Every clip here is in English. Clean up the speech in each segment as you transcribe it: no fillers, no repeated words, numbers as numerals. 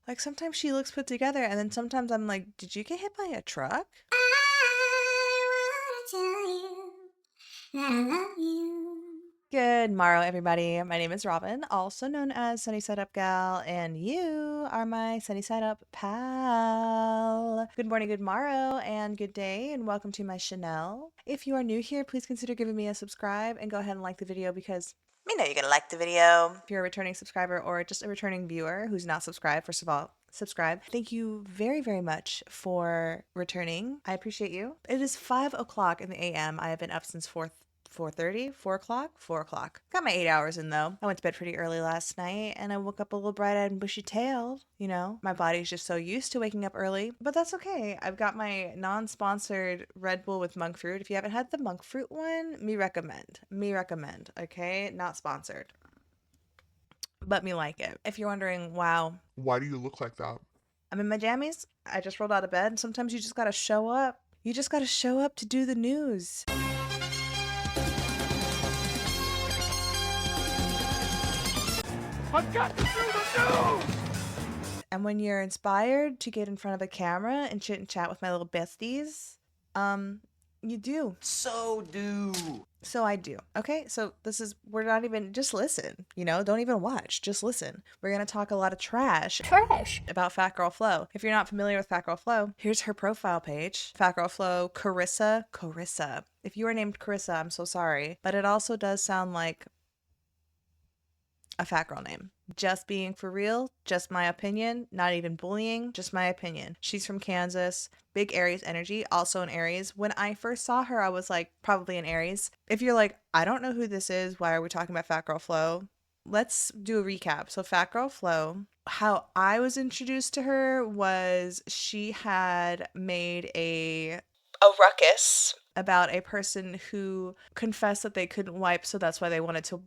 Like sometimes she looks put together and then sometimes I'm like, did you get hit by a truck? I wanna tell you that I love you. Good morrow, everybody. My name is Robin, also known as Sunny Side Up Gal, and you are my Sunny Side Up pal. Good morning, good morrow, and good day, and welcome to my Chanel. If you are new here, please consider giving me a subscribe and go ahead and like the video because me know you're gonna like the video. If you're a returning subscriber or just a returning viewer who's not subscribed, first of all, subscribe. Thank you very, very much for returning. I appreciate you. It is 5 o'clock in the a.m. I have been up since 4:30, 4 o'clock, 4 o'clock. Got my 8 hours in though. I went to bed pretty early last night and I woke up a little bright eyed and bushy tailed. You know, my body's just so used to waking up early, but that's okay. I've got my non sponsored Red Bull with monk fruit. If you haven't had the monk fruit one, me recommend. Me recommend, okay? Not sponsored, but me like it. If you're wondering, wow, Why do you look like that? I'm in my jammies. I just rolled out of bed. Sometimes you just gotta show up. You just gotta show up to do the news. I've got to do the news! And when you're inspired to get in front of a camera and chit and chat with my little besties, you do. So do. So I do. Okay, so we're not even, just listen, don't even watch, just listen. We're gonna talk a lot of trash about Fatgirlflow. If you're not familiar with Fatgirlflow, here's her profile page. Fatgirlflow, Carissa. If you are named Carissa, I'm so sorry, but it also does sound like a fat girl name. Just being for real, just my opinion, not even bullying, just my opinion. She's from Kansas, big Aries energy, also an Aries. When I first saw her, I was like, probably an Aries. If you're like, I don't know who this is, why are we talking about Fatgirlflow? Let's do a recap. So Fatgirlflow, how I was introduced to her was she had made a ruckus about a person who confessed that they couldn't wipe, so that's why they wanted to,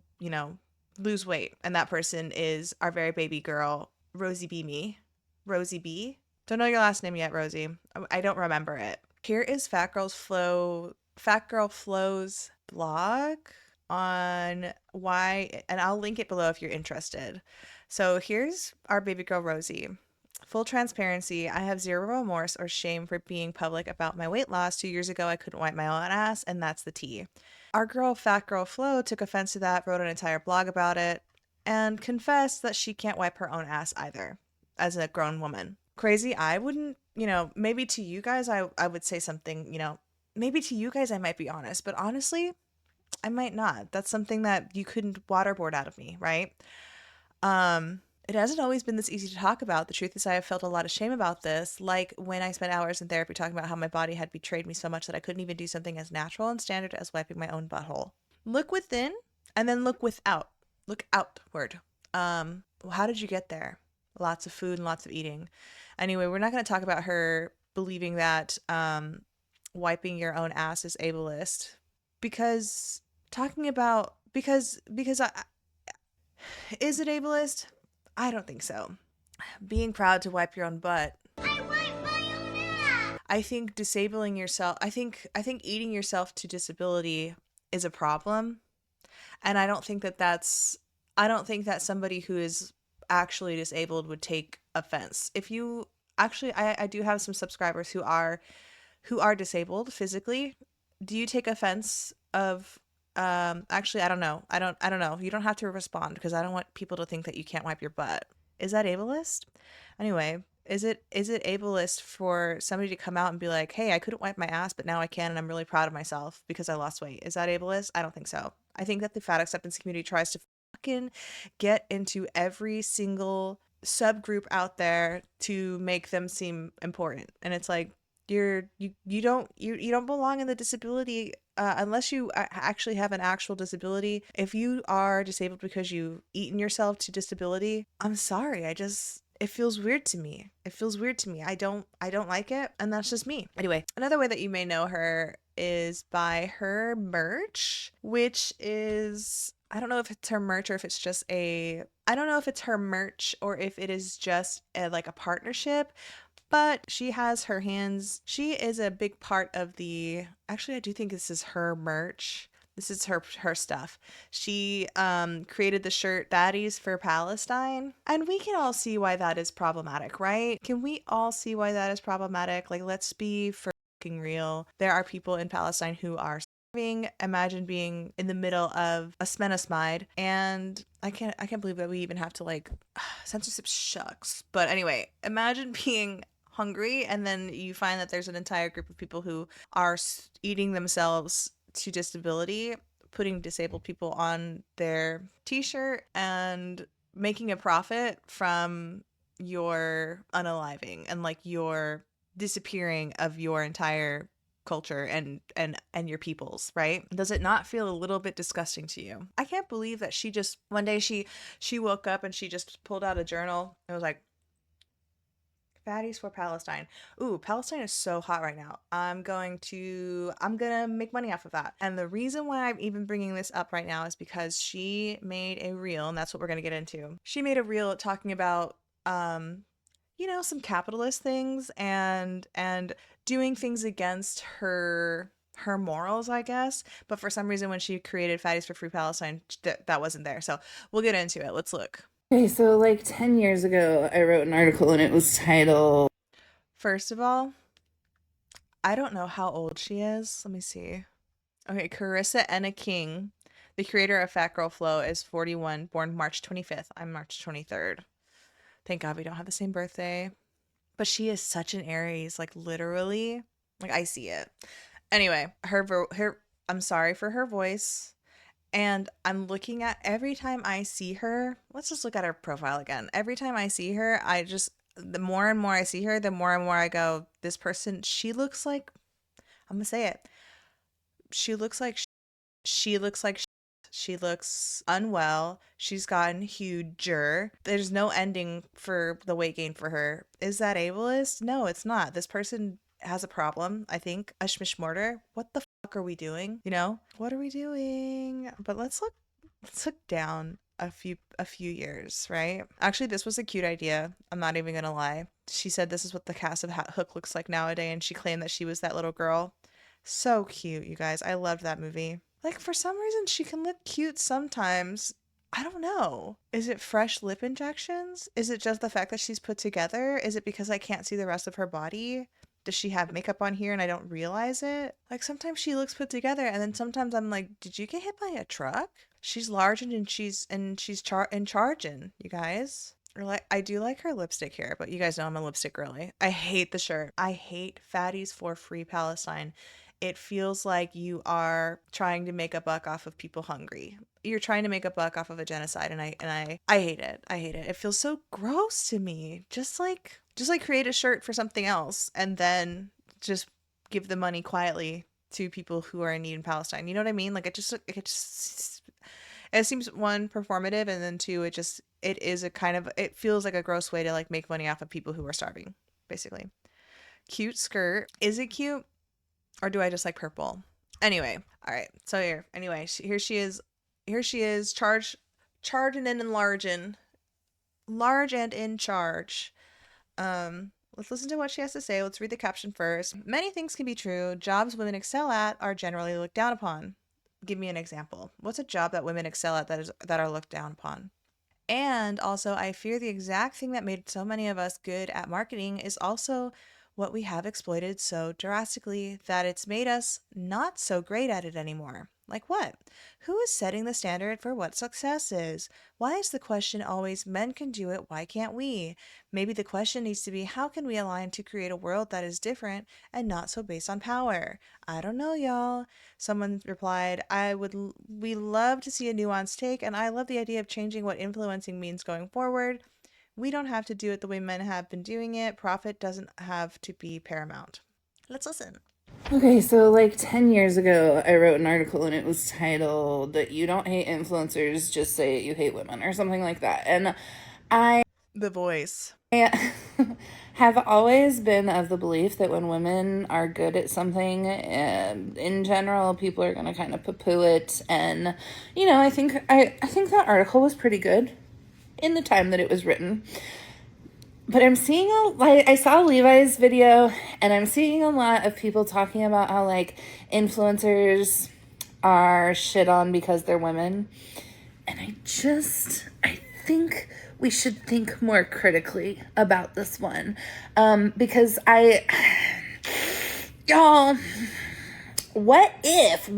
lose weight. And that person is our very baby girl, Rosie B. Me. Rosie B. Don't know your last name yet, Rosie. I don't remember it. Here is Fatgirlflow's blog on why, and I'll link it below if you're interested. So here's our baby girl, Rosie. Full transparency, I have zero remorse or shame for being public about my weight loss. 2 years ago, I couldn't wipe my own ass, and that's the tea. Our girl, Fatgirlflow, took offense to that, wrote an entire blog about it, and confessed that she can't wipe her own ass either, as a grown woman. Crazy, I wouldn't, maybe to you guys, I would say something, maybe to you guys I might be honest, but honestly, I might not. That's something that you couldn't waterboard out of me, right? It hasn't always been this easy to talk about. The truth is, I have felt a lot of shame about this, like when I spent hours in therapy talking about how my body had betrayed me so much that I couldn't even do something as natural and standard as wiping my own butthole. Look within and then look without. Look outward. How did you get there? Lots of food and lots of eating. Anyway, we're not going to talk about her believing that wiping your own ass is ableist because because is it ableist? I don't think so. Being proud to wipe your own butt. I wipe my own ass! I think disabling yourself, I think eating yourself to disability is a problem. And I don't think that somebody who is actually disabled would take offense. If you actually I do have some subscribers who are disabled physically. Do you take offense of actually I don't know. I don't know. You don't have to respond because I don't want people to think that you can't wipe your butt. Is that ableist? Anyway, is it ableist for somebody to come out and be like, "Hey, I couldn't wipe my ass, but now I can and I'm really proud of myself because I lost weight." Is that ableist? I don't think so. I think that the fat acceptance community tries to fucking get into every single subgroup out there to make them seem important. And it's like you don't belong in the disability unless you actually have an actual disability. If you are disabled because you've eaten yourself to disability, I'm sorry. It feels weird to me. It feels weird to me. I don't like it, and that's just me. Anyway, another way that you may know her is by her merch, which is, I don't know if it's her merch or if it's just a I don't know if it's her merch or if it is just like a partnership, but she has her hands. She is a big part of actually, I do think this is her merch. This is her stuff. She created the shirt Baddies for Palestine, and we can all see why that is problematic, right? Can we all see why that is problematic? Like, let's be fucking real. There are people in Palestine who are starving. Imagine being in the middle of a smenosmide, and I can't believe that we even have to like censorship shucks. But anyway, imagine being hungry and then you find that there's an entire group of people who are eating themselves to disability, putting disabled people on their t-shirt and making a profit from your unaliving and like your disappearing of your entire culture and your peoples, right? Does it not feel a little bit disgusting to you? I can't believe that she just one day she woke up and she just pulled out a journal and was like, fatties for Palestine. Ooh, Palestine is so hot right now. I'm gonna make money off of that. And the reason why I'm even bringing this up right now is because she made a reel, and that's what we're gonna get into. She made a reel talking about some capitalist things and doing things against her morals, I guess. But for some reason, when she created Fatties for Free Palestine, that wasn't there. So we'll get into it. Let's look. Okay, so like 10 years ago, I wrote an article and it was titled. First of all, I don't know how old she is. Let me see. Okay, Carissa Enna King, the creator of Fatgirlflow, is 41, born March 25th. I'm March 23rd. Thank God we don't have the same birthday. But she is such an Aries, like literally. Like I see it. Anyway, her I'm sorry for her voice. And I'm looking at every time I see her, let's just look at her profile again. Every time I see her, the more and more I see her, the more and more I go, this person, she looks like, I'm gonna say it. She looks like, she looks like, she looks unwell. She's gotten huger. There's no ending for the weight gain for her. Is that ableist? No, it's not. This person has a problem, I think. A schmishmortar. What the fuck are we doing? What are we doing? But let's look down a few years, right? Actually, this was a cute idea. I'm not even gonna lie. She said this is what the cast of Hook looks like nowadays, and she claimed that she was that little girl. So cute, you guys. I loved that movie. Like, for some reason, she can look cute sometimes. I don't know. Is it fresh lip injections? Is it just the fact that she's put together? Is it because I can't see the rest of her body? Does she have makeup on here and I don't realize it? Like, sometimes she looks put together, and then sometimes I'm like, did you get hit by a truck? She's large and she's charging, you guys. Or like, I do like her lipstick here, but you guys know I'm a lipstick girly. I hate the shirt. I hate Fatties for Free Palestine. It feels like you are trying to make a buck off of people hungry. You're trying to make a buck off of a genocide, and I hate it. I hate it. It feels so gross to me. Just like create a shirt for something else and then just give the money quietly to people who are in need in Palestine. You know what I mean? Like it seems, one, performative, and then two, it feels like a gross way to like make money off of people who are starving, basically. Cute skirt. Is it cute? Or do I just like purple? Anyway, all right. So here she is. Here she is, charging and enlarging, large and in charge. Let's listen to what she has to say. Let's read the caption first. Many things can be true. Jobs women excel at are generally looked down upon. Give me an example. What's a job that women excel at that are looked down upon? And also, I fear the exact thing that made so many of us good at marketing is also what we have exploited so drastically that it's made us not so great at it anymore. Like what? Who is setting the standard for what success is? Why is the question always, men can do it, why can't we? Maybe the question needs to be, how can we align to create a world that is different and not so based on power? I don't know, y'all. Someone replied, we love to see a nuanced take, and I love the idea of changing what influencing means going forward. We don't have to do it the way men have been doing it. Profit doesn't have to be paramount. Let's listen. Okay, so like 10 years ago, I wrote an article and it was titled "You Don't Hate Influencers, Just Say You Hate Women" or something like that. And I The voice. have always been of the belief that when women are good at something, in general, people are going to kind of poo-poo it. And, I think that article was pretty good in the time that it was written. But I'm seeing I saw Levi's video, and I'm seeing a lot of people talking about how like influencers are shit on because they're women. And I think we should think more critically about this one. Because y'all, what if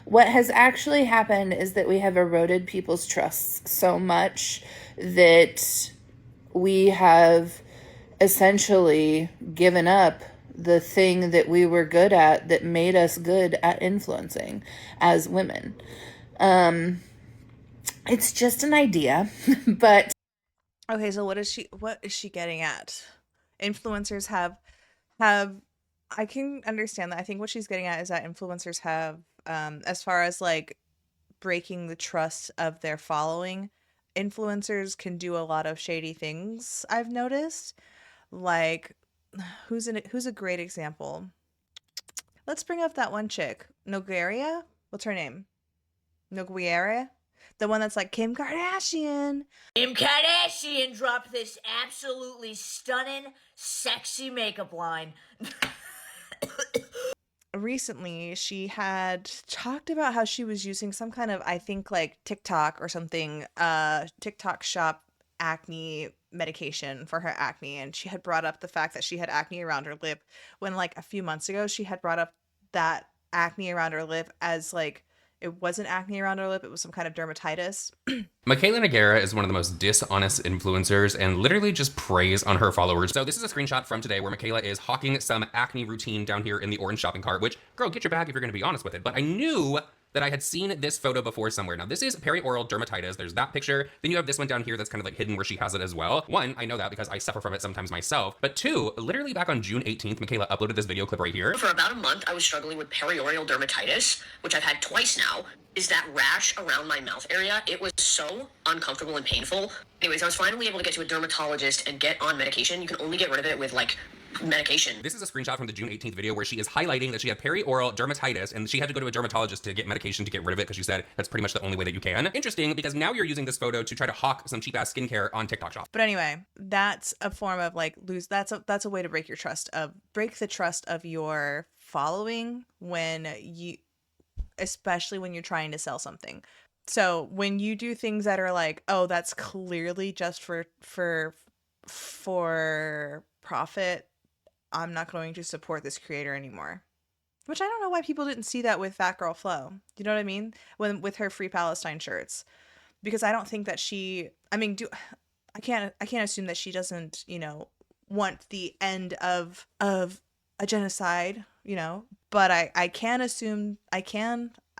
what has actually happened is that we have eroded people's trusts so much that we have essentially given up the thing that we were good at that made us good at influencing as women. It's just an idea, but Okay, so what is she getting at? Influencers have I can understand that. I think what she's getting at is that influencers have as far as like breaking the trust of their following, influencers can do a lot of shady things, I've noticed. Like who's a great example? Let's bring up that one chick, Nogueira. What's her name? Nogueira, the one that's like Kim Kardashian. Kim Kardashian dropped this absolutely stunning, sexy makeup line. Recently, she had talked about how she was using some kind of, I think, like TikTok or something, TikTok shop acne medication for her acne. And she had brought up the fact that she had acne around her lip when, like, a few months ago, she had brought up that acne around her lip as like it wasn't acne around her lip, it was some kind of dermatitis. Michaela Nogueira is one of the most dishonest influencers and literally just preys on her followers. So this is a screenshot from today where Michaela is hawking some acne routine down here in the orange shopping cart, which, girl, get your bag if you're gonna be honest with it. But I knew that I had seen this photo before somewhere. Now, this is perioral dermatitis. There's that picture. Then you have this one down here that's kind of like hidden where she has it as well. One, I know that because I suffer from it sometimes myself. But two, literally back on June 18th, Michaela uploaded this video clip right here. For about a month, I was struggling with perioral dermatitis, which I've had twice now. Is that rash around my mouth area? It was so uncomfortable and painful. Anyways, I was finally able to get to a dermatologist and get on medication. You can only get rid of it with like medication. This is a screenshot from the June 18th video where she is highlighting that she had perioral dermatitis and she had to go to a dermatologist to get medication to get rid of it because she said that's pretty much the only way that you can. Interesting, because now you're using this photo to try to hawk some cheap ass skincare on TikTok Shop. But anyway, that's a form of like that's a way to break the trust of your following when you, especially when you're trying to sell something. So when you do things that are like, oh, that's clearly just for profit, I'm not going to support this creator anymore. Which I don't know why people didn't see that with Fatgirlflow. You know what I mean? When with her Free Palestine shirts, because I don't think that she. I mean, I can't assume that she doesn't, want the end of a genocide, But I can assume I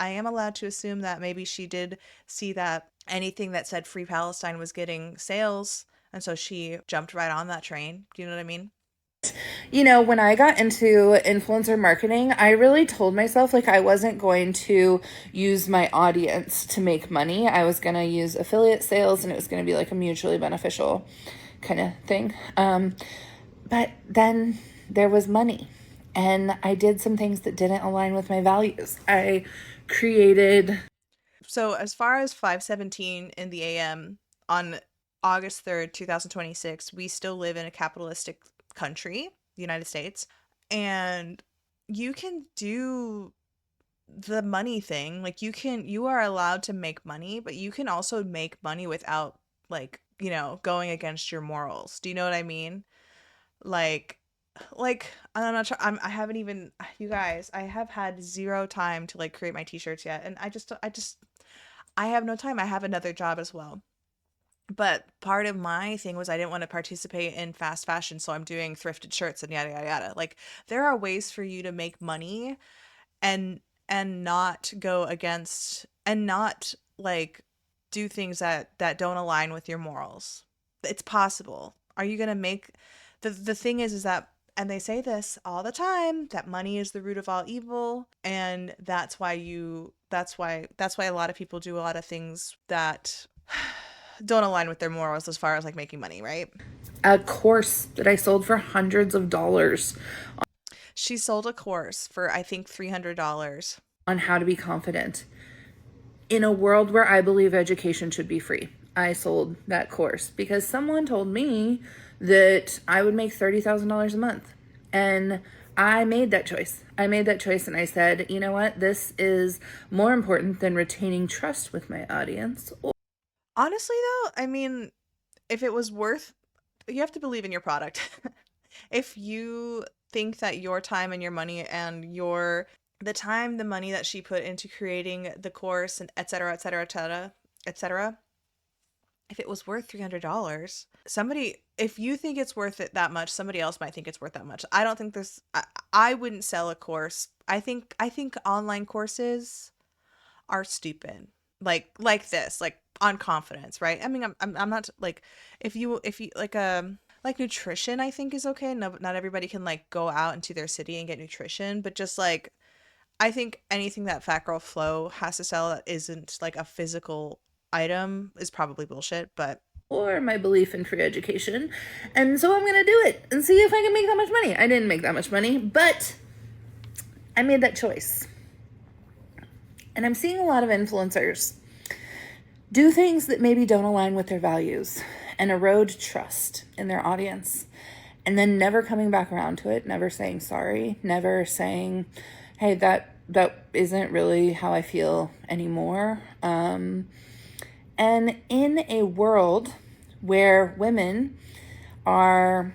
am allowed to assume that maybe she did see that anything that said Free Palestine was getting sales, and so she jumped right on that train. Do you know what I mean? When I got into influencer marketing, I really told myself like I wasn't going to use my audience to make money. I was going to use affiliate sales and it was going to be like a mutually beneficial kind of thing. But then there was money and I did some things that didn't align with my values. I created. So as far as 5:17 in the AM on August 3rd, 2026, we still live in a capitalistic country, the United States, and you can do the money thing. Like you are allowed to make money, but you can also make money without like, going against your morals. Do you know what I mean? Like I'm not sure. I haven't even, you guys, I have had zero time to like create my t-shirts yet, and I have no time. I have another job as well. But part of my thing was I didn't want to participate in fast fashion, so I'm doing thrifted shirts and yada yada yada. Like there are ways for you to make money and not go against and not like do things that don't align with your morals. It's possible. Are you going to make the thing is that, and they say this all the time, that money is the root of all evil, and that's why a lot of people do a lot of things that don't align with their morals as far as like making money, right? A course that I sold for hundreds of dollars. She sold a course for I think $300 on how to be confident in a world where I believe education should be free. I sold that course because someone told me that I would make $30,000 a month. And I made that choice. I made that choice and I said, you know what? This is more important than retaining trust with my audience. Honestly, though, I mean, if it was worth, you have to believe in your product. If you think that your time and your money and the time, the money that she put into creating the course and et cetera, et cetera, et cetera, et cetera, if it was worth $300, somebody, if you think it's worth it that much, somebody else might think it's worth that much. I don't think I wouldn't sell a course. I think online courses are stupid. Like this, like on confidence, right? I mean, I'm not like, if you like nutrition, I think is okay. No, not everybody can like go out into their city and get nutrition, but just like, I think anything that Fatgirlflow has to sell that isn't like a physical item is probably bullshit. But Or my belief in free education. And so I'm going to do it and see if I can make that much money. I didn't make that much money, but I made that choice. And I'm seeing a lot of influencers do things that maybe don't align with their values and erode trust in their audience. And then never coming back around to it, never saying sorry, never saying, hey, that isn't really how I feel anymore. And in a world where women are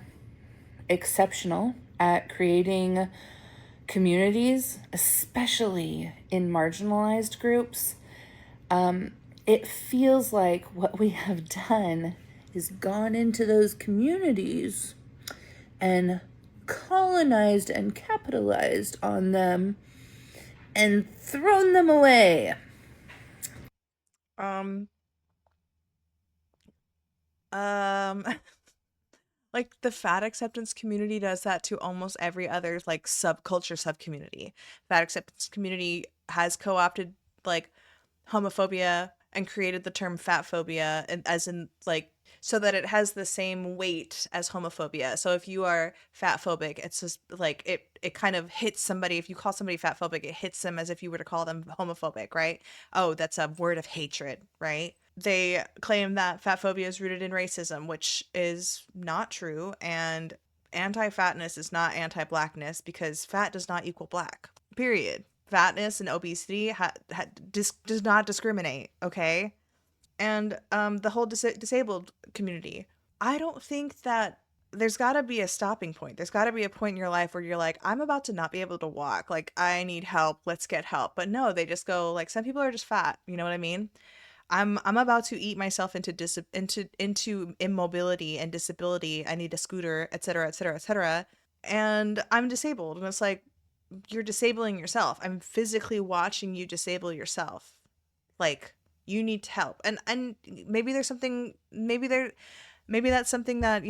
exceptional at creating communities, especially in marginalized groups, it feels like what we have done is gone into those communities and colonized and capitalized on them and thrown them away. um um like the fat acceptance community does that to almost every other like subculture subcommunity. Fat acceptance community has co-opted like homophobia and created the term fat phobia, and as in like, so that it has the same weight as homophobia. So if you are fat phobic, it's just like it kind of hits somebody. If you call somebody fat phobic, it hits them as if you were to call them homophobic, right? Oh, that's a word of hatred, right? They claim that fat phobia is rooted in racism, which is not true, and anti-fatness is not anti-blackness, because fat does not equal black. Period. Fatness and obesity does not discriminate, okay? And the whole disabled community. I don't think that there's got to be a stopping point. There's got to be a point in your life where you're like, I'm about to not be able to walk. Like, I need help. Let's get help. But no, they just go like, some people are just fat. You know what I mean? I'm about to eat myself into immobility and disability. I need a scooter, et cetera, et cetera, et cetera. And I'm disabled. And it's like, you're disabling yourself. I'm physically watching you disable yourself. Like, you need help. And maybe there's something, maybe that's something that,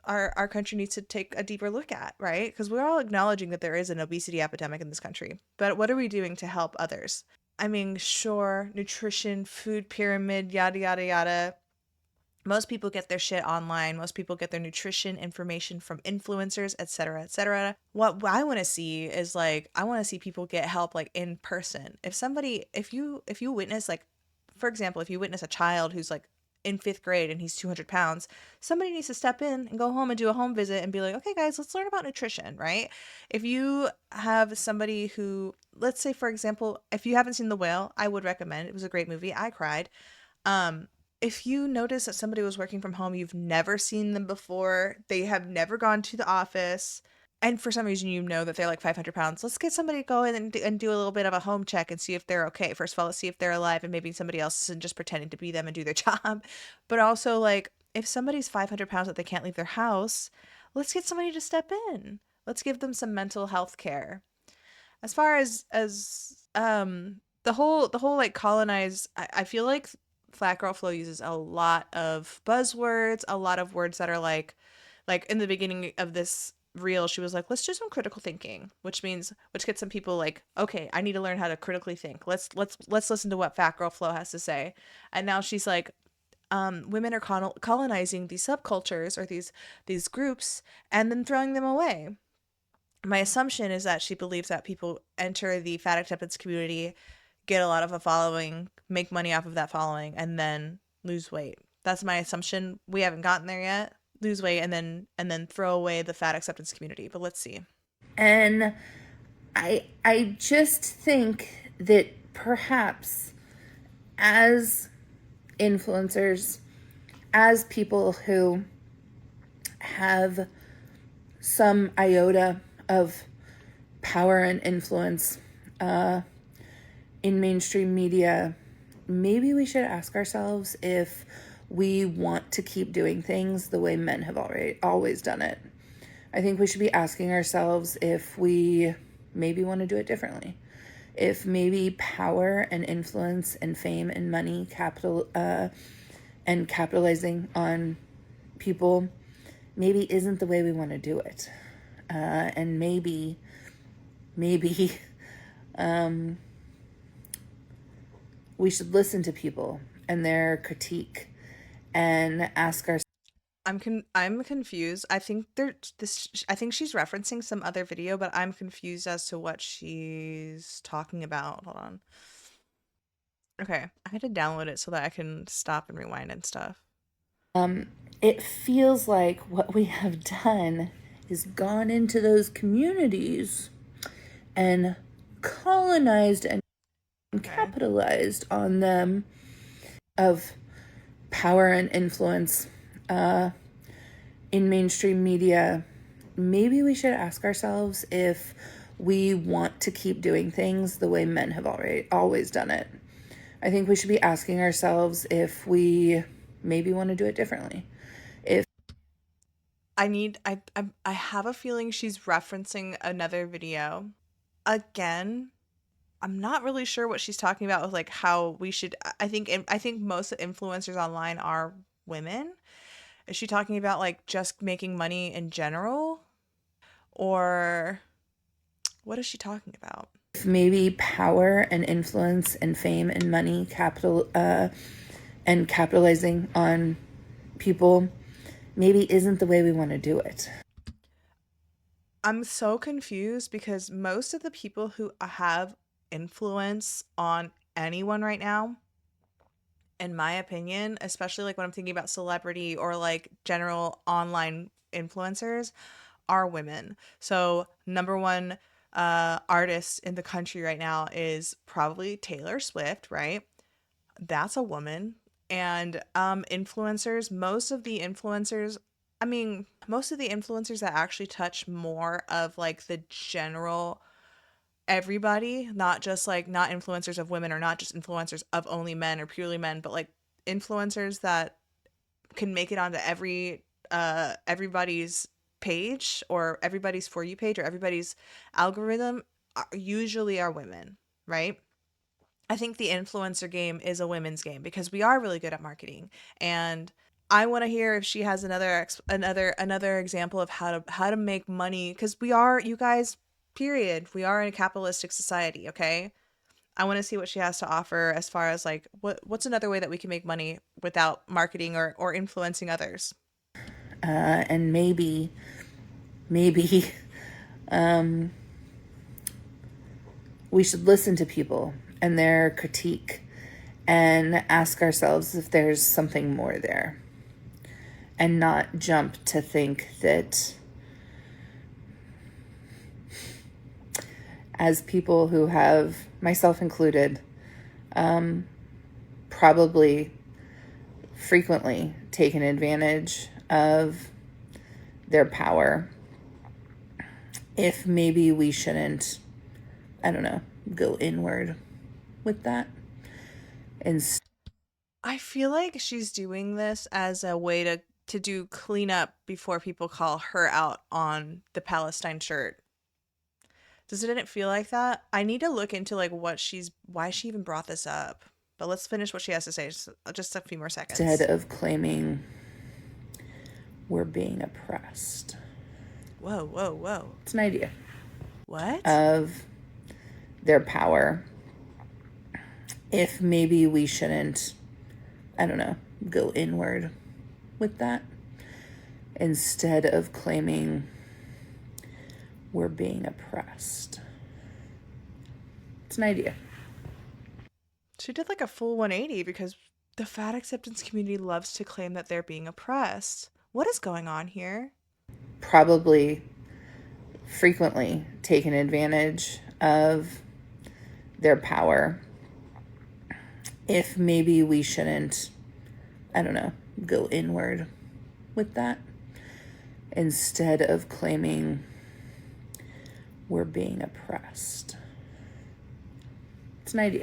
our country needs to take a deeper look at, right? Because we're all acknowledging that there is an obesity epidemic in this country. But what are we doing to help others? I mean, sure, nutrition, food pyramid, yada yada yada. Most people get their shit online. Most people get their nutrition information from influencers, et cetera, et cetera. What I want to see is like, I want to see people get help like in person. If you witness like, for example, if you witness a child who's like in 5th grade and he's 200 pounds, somebody needs to step in and go home and do a home visit and be like, okay, guys, let's learn about nutrition, right? If you have somebody who, let's say, for example, if you haven't seen The Whale, I would recommend. It was a great movie. I cried. Um, if you notice that somebody was working from home, you've never seen them before, they have never gone to the office, and for some reason you know that they're like 500 pounds, let's get somebody to go in and do a little bit of a home check and see if they're okay. First of all, let's see if they're alive, and maybe somebody else isn't just pretending to be them and do their job. But also, like, if somebody's 500 pounds that they can't leave their house, let's get somebody to step in. Let's give them some mental health care. As far as the whole like colonized, I feel like Flat Girl Flow uses a lot of buzzwords, a lot of words that are like in the beginning of this reel, she was like, let's do some critical thinking, which gets some people like, okay, I need to learn how to critically think. Let's listen to what Fat Girl Flow has to say. And now she's like, women are colonizing these subcultures or these groups and then throwing them away. My assumption is that she believes that people enter the fat acceptance community, get a lot of a following, make money off of that following, and then lose weight. That's my assumption. We haven't gotten there yet. Lose weight and then throw away the fat acceptance community. But let's see. And I just think that perhaps as influencers, as people who have some iota of power and influence in mainstream media, maybe we should ask ourselves if we want to keep doing things the way men have always done it. I think we should be asking ourselves if we maybe want to do it differently. If maybe power and influence and fame and money, and capitalizing on people maybe isn't the way we want to do it. And maybe we should listen to people and their critique and ask ourselves. I'm confused. I think she's referencing some other video, but I'm confused as to what she's talking about. Hold on. Okay, I had to download it so that I can stop and rewind and stuff. It feels like what we have done is gone into those communities and colonized and Okay. capitalized on them of power and influence in mainstream media. Maybe we should ask ourselves if we want to keep doing things the way men have always done it. I think we should be asking ourselves if we maybe want to do it differently. If I have a feeling she's referencing another video. Again, I'm not really sure what she's talking about with like how we should I think most influencers online are women. Is she talking about like just making money in general? Or what is she talking about? maybe power and influence and fame and money and capitalizing on people maybe isn't the way we want to do it. I'm so confused because most of the people who have influence on anyone right now, in my opinion, especially like when I'm thinking about celebrity or like general online influencers, are women. So, number one artist in the country right now is probably Taylor Swift, right? That's a woman. And influencers, most of the influencers that actually touch more of like the general everybody, not just like not influencers of women or not just influencers of only men or purely men, but like influencers that can make it onto everybody's page or everybody's for you page or everybody's algorithm usually are women, right? I think the influencer game is a women's game because we are really good at marketing, and I want to hear if she has another example of how to make money because we are, you guys, period. We are in a capitalistic society, okay? I want to see what she has to offer as far as like what's another way that we can make money without marketing or influencing others. And maybe we should listen to people and their critique and ask ourselves if there's something more there and not jump to think that as people who have, myself included, probably frequently taken advantage of their power, if maybe we shouldn't, I don't know, go inward with that. And I feel like she's doing this as a way to do cleanup before people call her out on the Palestine shirt. Doesn't it feel like that? I need to look into like why she even brought this up. But let's finish what she has to say. Just a few more instead seconds. of claiming we're being oppressed, Whoa, whoa, whoa. it's an idea What? of their power. If maybe we shouldn't, I don't know, go inward with that instead of claiming we're being oppressed. It's an idea. She did like a full 180 because the fat acceptance community loves to claim that they're being oppressed. What is going on here? Probably frequently taken advantage of their power. If maybe we shouldn't, I don't know, go inward with that instead of claiming we're being oppressed. It's an idea.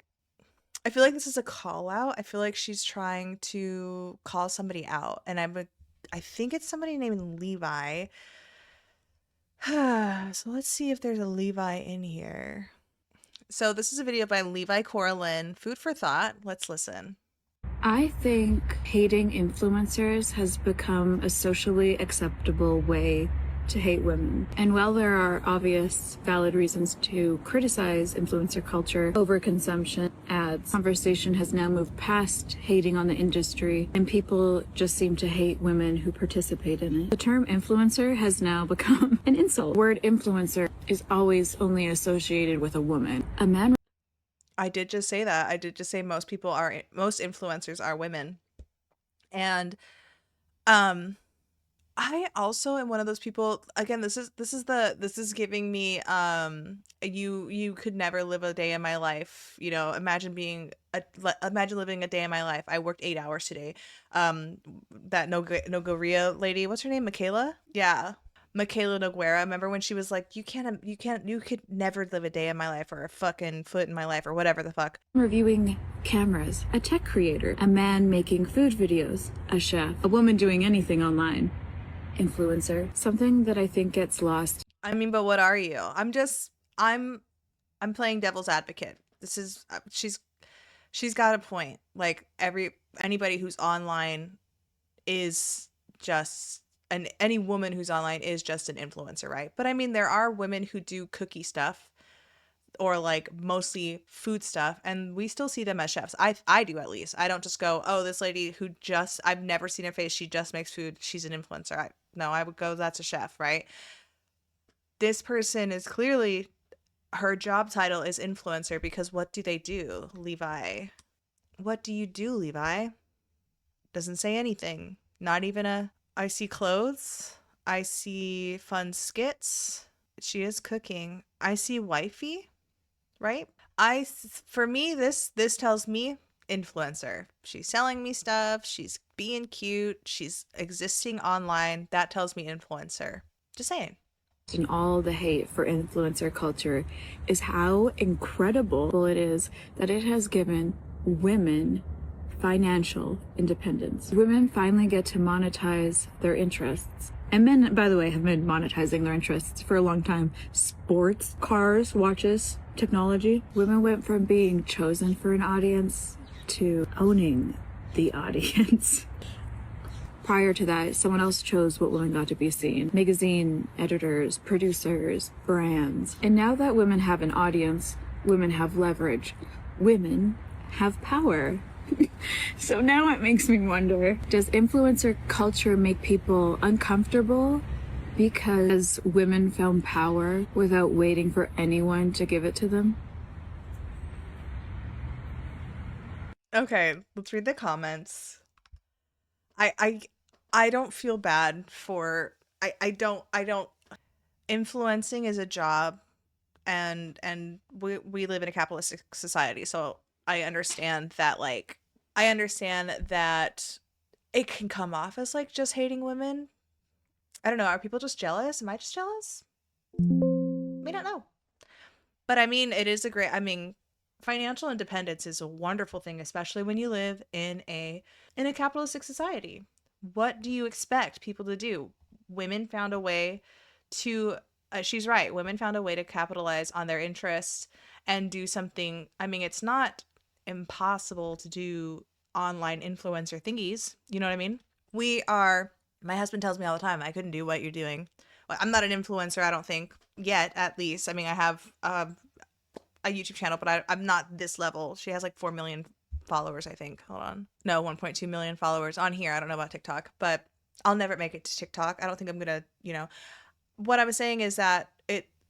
I feel like this is a call out. I feel like she's trying to call somebody out, and I think it's somebody named Levi. So let's see if there's a Levi in here. So this is a video by Levi Coralin. Food for thought. Let's listen. I think hating influencers has become a socially acceptable way to hate women. And while there are obvious, valid reasons to criticize influencer culture, overconsumption, ads, conversation has now moved past hating on the industry, and people just seem to hate women who participate in it. The term influencer has now become an insult. The word influencer is always only associated with a woman. A man. I did just say that. I did just say most influencers are women. And I also am one of those people, again, this is giving me you could never live a day in my life, you know, imagine living a day in my life. I worked 8 hours today. That Nogoria lady, what's her name? Michaela? Yeah. Michaela Noguera. Remember when she was like, you could never live a day in my life, or a fucking foot in my life, or whatever the fuck. Reviewing cameras, a tech creator, a man making food videos, a chef, a woman doing anything online, influencer. Something that I think gets lost. I mean, but what are you? I'm playing devil's advocate. This is she's got a point. Like anybody who's online is just and any woman who's online is just an influencer, right? But I mean, there are women who do cookie stuff or like mostly food stuff, and we still see them as chefs. I do, at least. I don't just go, oh, this lady who I've never seen her face, she just makes food, she's an influencer. I would go, that's a chef, right? This person is clearly, her job title is influencer, because what do they do, Levi? What do you do, Levi? Doesn't say anything. Not even I see clothes. I see fun skits. She is cooking. I see wifey, right? For me, this tells me influencer. She's selling me stuff. She's being cute. She's existing online. That tells me influencer. Just saying. And all the hate for influencer culture is how incredible it is that it has given women financial independence. Women finally get to monetize their interests. And men, by the way, have been monetizing their interests for a long time. Sports, cars, watches, technology. Women went from being chosen for an audience to owning the audience. Prior to that, someone else chose what women got to be seen. Magazine editors, producers, brands. And now that women have an audience, women have leverage. Women have power. So now it makes me wonder, does influencer culture make people uncomfortable because women found power without waiting for anyone to give it to them? Okay, let's read the comments. I don't feel bad for I don't influencing is a job, and we live in a capitalistic society, so I understand that it can come off as like just hating women. I don't know, are people just jealous? Am I just jealous? We don't know. But I mean, financial independence is a wonderful thing, especially when you live in a capitalistic society. What do you expect people to do? Women found a way to she's right. Women found a way to capitalize on their interests and do something. I mean, it's not impossible to do online influencer thingies. You know what I mean? My husband tells me all the time, I couldn't do what you're doing. Well, I'm not an influencer, I don't think, yet, at least. I mean, I have a YouTube channel, but I'm not this level. She has like 4 million followers, I think. Hold on. No, 1.2 million followers on here. I don't know about TikTok, but I'll never make it to TikTok. I don't think I'm going to, what I was saying is that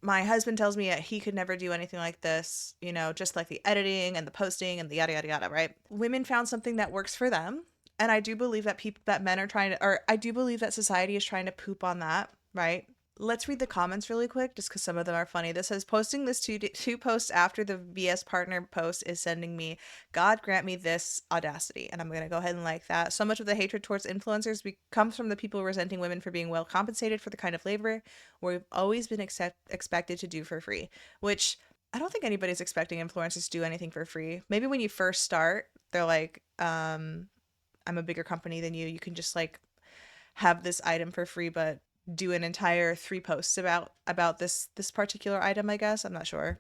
my husband tells me that he could never do anything like this, just like the editing and the posting and the yada, yada, yada, right? Women found something that works for them. And I do believe that men are trying to, or I do believe that society is trying to poop on that, right? Let's read the comments really quick, just because some of them are funny. This says, posting this two posts after the VS partner post is sending me, God grant me this audacity. And I'm going to go ahead and like that. So much of the hatred towards influencers comes from the people resenting women for being well compensated for the kind of labor we've always been expected to do for free, which I don't think anybody's expecting influencers to do anything for free. Maybe when you first start, they're like, I'm a bigger company than you. You can just like have this item for free, but do an entire 3 posts about this particular item, I guess. I'm not sure.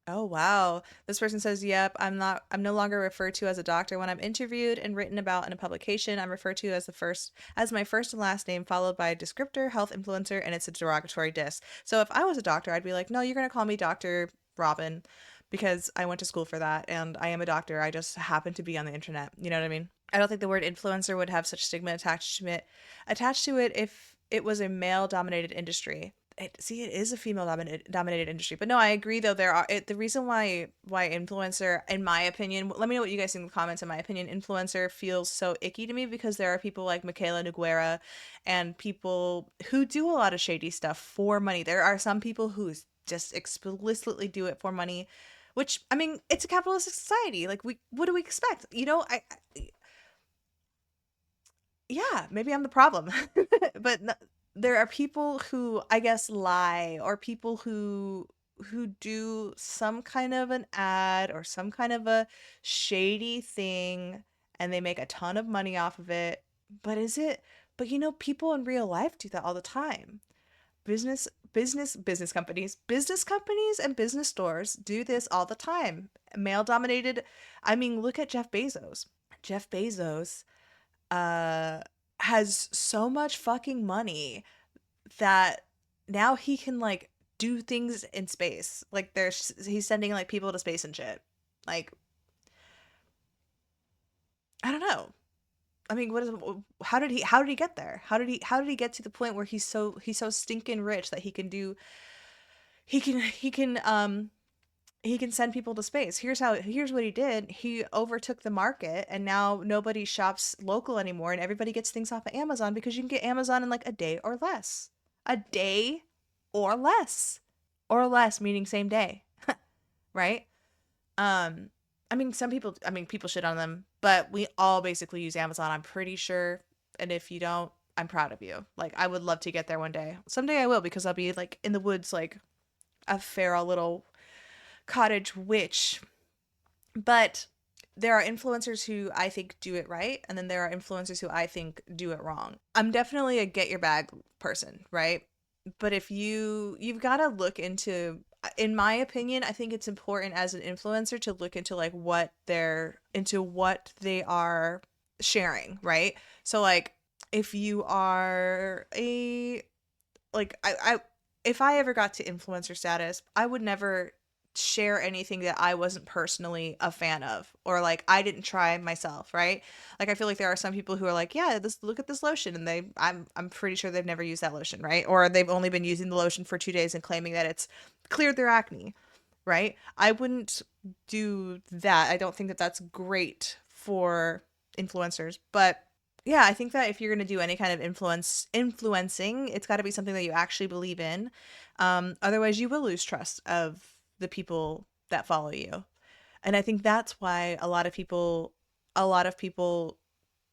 Oh wow. This person says, "Yep, I'm no longer referred to as a doctor when I'm interviewed and written about in a publication. I'm referred to as my first and last name followed by a descriptor, health influencer, and it's a derogatory diss." So if I was a doctor, I'd be like, "No, you're going to call me Dr. Robin because I went to school for that and I am a doctor. I just happen to be on the internet." You know what I mean? I don't think the word influencer would have such stigma attached to it if it was a male dominated industry. See, it is a female dominated industry, but no, I agree though. The reason why influencer, in my opinion, let me know what you guys think in the comments. In my opinion, influencer feels so icky to me because there are people like Michaela Noguera and people who do a lot of shady stuff for money. There are some people who just explicitly do it for money, which, I mean, it's a capitalistic society. Like, what do we expect? Yeah, maybe I'm the problem. But no, there are people who I guess lie, or people who do some kind of an ad or some kind of a shady thing and they make a ton of money off of it. But people in real life do that all the time. Business companies and business stores do this all the time. Male dominated. I mean, look at Jeff Bezos. Jeff Bezos uh has so much fucking money that now he can like do things in space. Like he's sending like people to space and shit. Like, I don't know. I mean, how did he get there? How did he get to the point where he's so stinking rich that he can send people to space. Here's what he did. He overtook the market and now nobody shops local anymore and everybody gets things off of Amazon because you can get Amazon in like a day or less. A day or less. Or less meaning same day. Right? Um people shit on them, but we all basically use Amazon, I'm pretty sure. And if you don't, I'm proud of you. Like, I would love to get there one day. Someday I will, because I'll be like in the woods like a feral little cottage witch. But there are influencers who I think do it right, and then there are influencers who I think do it wrong. I'm definitely a get your bag person, right? But if you've got to look into, in my opinion, I think it's important as an influencer to look into like what they are sharing, right? So like, if you are a like I if I ever got to influencer status, I would never share anything that I wasn't personally a fan of, or like I didn't try myself, right? Like, I feel like there are some people who are like, yeah, this look at this lotion, and I'm pretty sure they've never used that lotion, right? Or they've only been using the lotion for 2 days and claiming that it's cleared their acne, right? I wouldn't do that. I don't think that that's great for influencers, but yeah, I think that if you're going to do any kind of influencing, it's got to be something that you actually believe in. Otherwise, you will lose trust of the people that follow you. And I think that's why a lot of people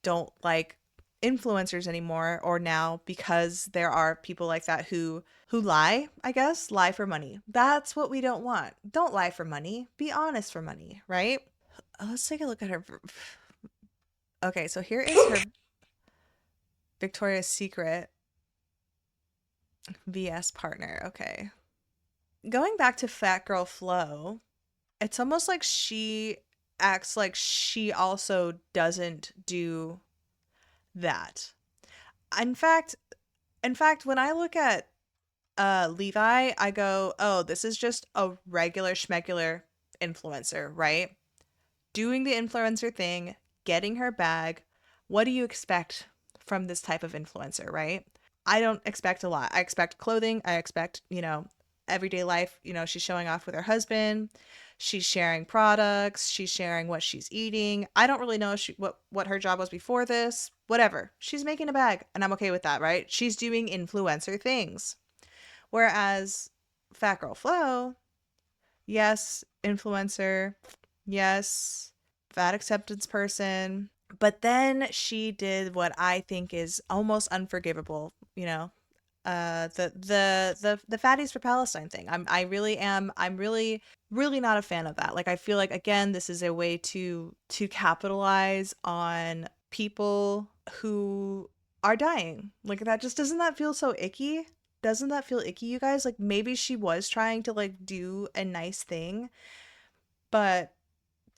don't like influencers anymore, or now, because there are people like that who lie, I guess, lie for money. That's what we don't want. Don't lie for money. Be honest for money, right? Let's take a look at her. Okay, so here is her Victoria's Secret VS partner. Okay. Going back to Fatgirlflow, it's almost like she acts like she also doesn't do that. In fact, when I look at Levi, I go, "Oh, this is just a regular schmegular influencer, right? Doing the influencer thing, getting her bag. What do you expect from this type of influencer, right? I don't expect a lot. I expect clothing. I expect, everyday life. She's showing off with her husband. She's sharing products. She's sharing what she's eating. I don't really know what her job was before this. Whatever. She's making a bag, and I'm okay with that, right? She's doing influencer things. Whereas Fatgirlflow, yes, influencer, yes, fat acceptance person, but then she did what I think is almost unforgivable, you know, the fatties for Palestine thing. I'm really not a fan of that. Like, I feel like, again, this is a way to capitalize on people who are dying. Like, that just doesn't that feel so icky? Doesn't that feel icky, you guys? Like, maybe she was trying to like do a nice thing, but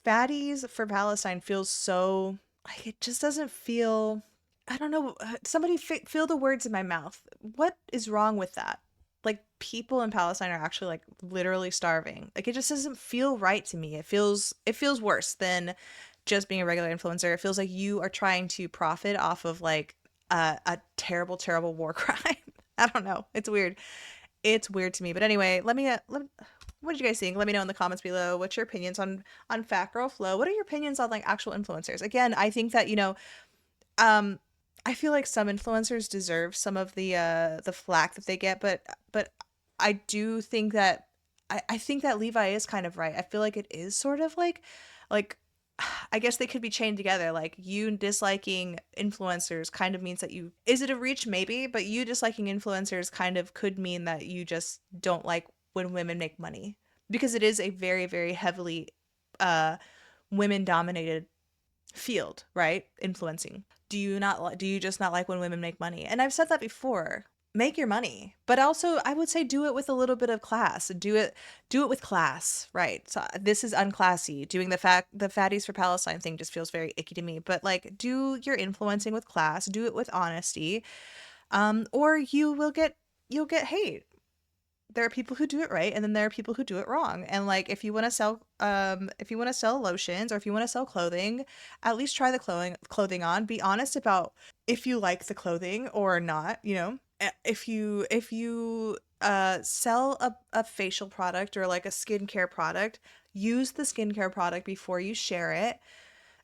fatties for Palestine feels so like it just doesn't feel. I don't know. Somebody feel the words in my mouth. What is wrong with that? Like, people in Palestine are actually like literally starving. Like, it just doesn't feel right to me. It feels worse than just being a regular influencer. It feels like you are trying to profit off of like a terrible, terrible war crime. I don't know. It's weird. It's weird to me. But anyway, what did you guys think? Let me know in the comments below. What's your opinions on Fatgirlflow? What are your opinions on like actual influencers? Again, I think that, um I feel like some influencers deserve some of the flack that they get, but I do think that I think that Levi is kind of right. I feel like it is sort of like I guess they could be chained together. Like, you disliking influencers kind of means that you, is it a reach? Maybe, but you disliking influencers kind of could mean that you just don't like when women make money, because it is a very, very heavily uh women dominated field, right? Influencing. Do you just not like when women make money? And I've said that before. Make your money, but also I would say do it with a little bit of class. Do it with class, right? So this is unclassy. Doing the fatties for Palestine thing just feels very icky to me. But like, do your influencing with class. Do it with honesty. Or you'll get hate. There are people who do it right, and then there are people who do it wrong. And like, if you want to sell lotions, or if you want to sell clothing, at least try the clothing on. Be honest about if you like the clothing or not, you know. If you sell a facial product or like a skincare product, use the skincare product before you share it,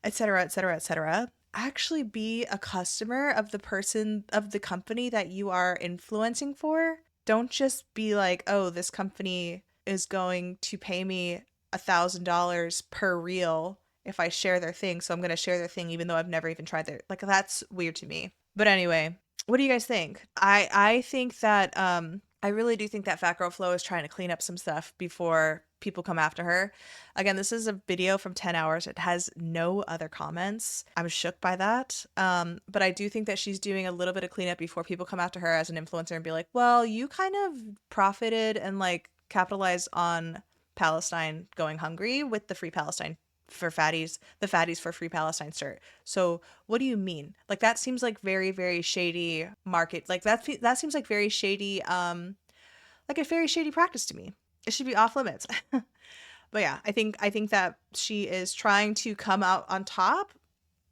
etc., etc., etc. Actually be a customer of the company that you are influencing for. Don't just be like, oh, this company is going to pay me $1,000 per reel if I share their thing, so I'm going to share their thing even though I've never even tried their, like, that's weird to me. But anyway, what do you guys think? I think that I really do think that Fatgirlflow is trying to clean up some stuff before people come after her. Again, this is a video from 10 hours. It has no other comments. I'm shook by that. But I do think that she's doing a little bit of cleanup before people come after her as an influencer and be like, well, you kind of profited and like capitalized on Palestine going hungry with the Free Palestine for fatties, the fatties for Free Palestine shirt. So what do you mean? Like, that seems like very, very shady market. Like, that seems like very shady, like a very shady practice to me. It should be off limits. But yeah, I think that she is trying to come out on top,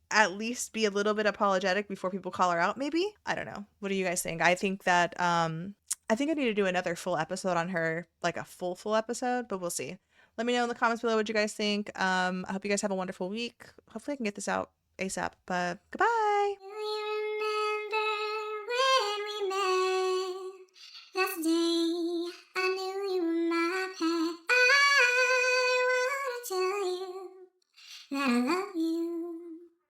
at least be a little bit apologetic before people call her out, maybe. I don't know. What do you guys think? I think that I think I need to do another full episode on her, like a full episode, but we'll see. Let me know in the comments below what you guys think. I hope you guys have a wonderful week. Hopefully I can get this out ASAP. But goodbye. Do you remember when we met? Last day I knew you were my pet. I wanna tell you that I love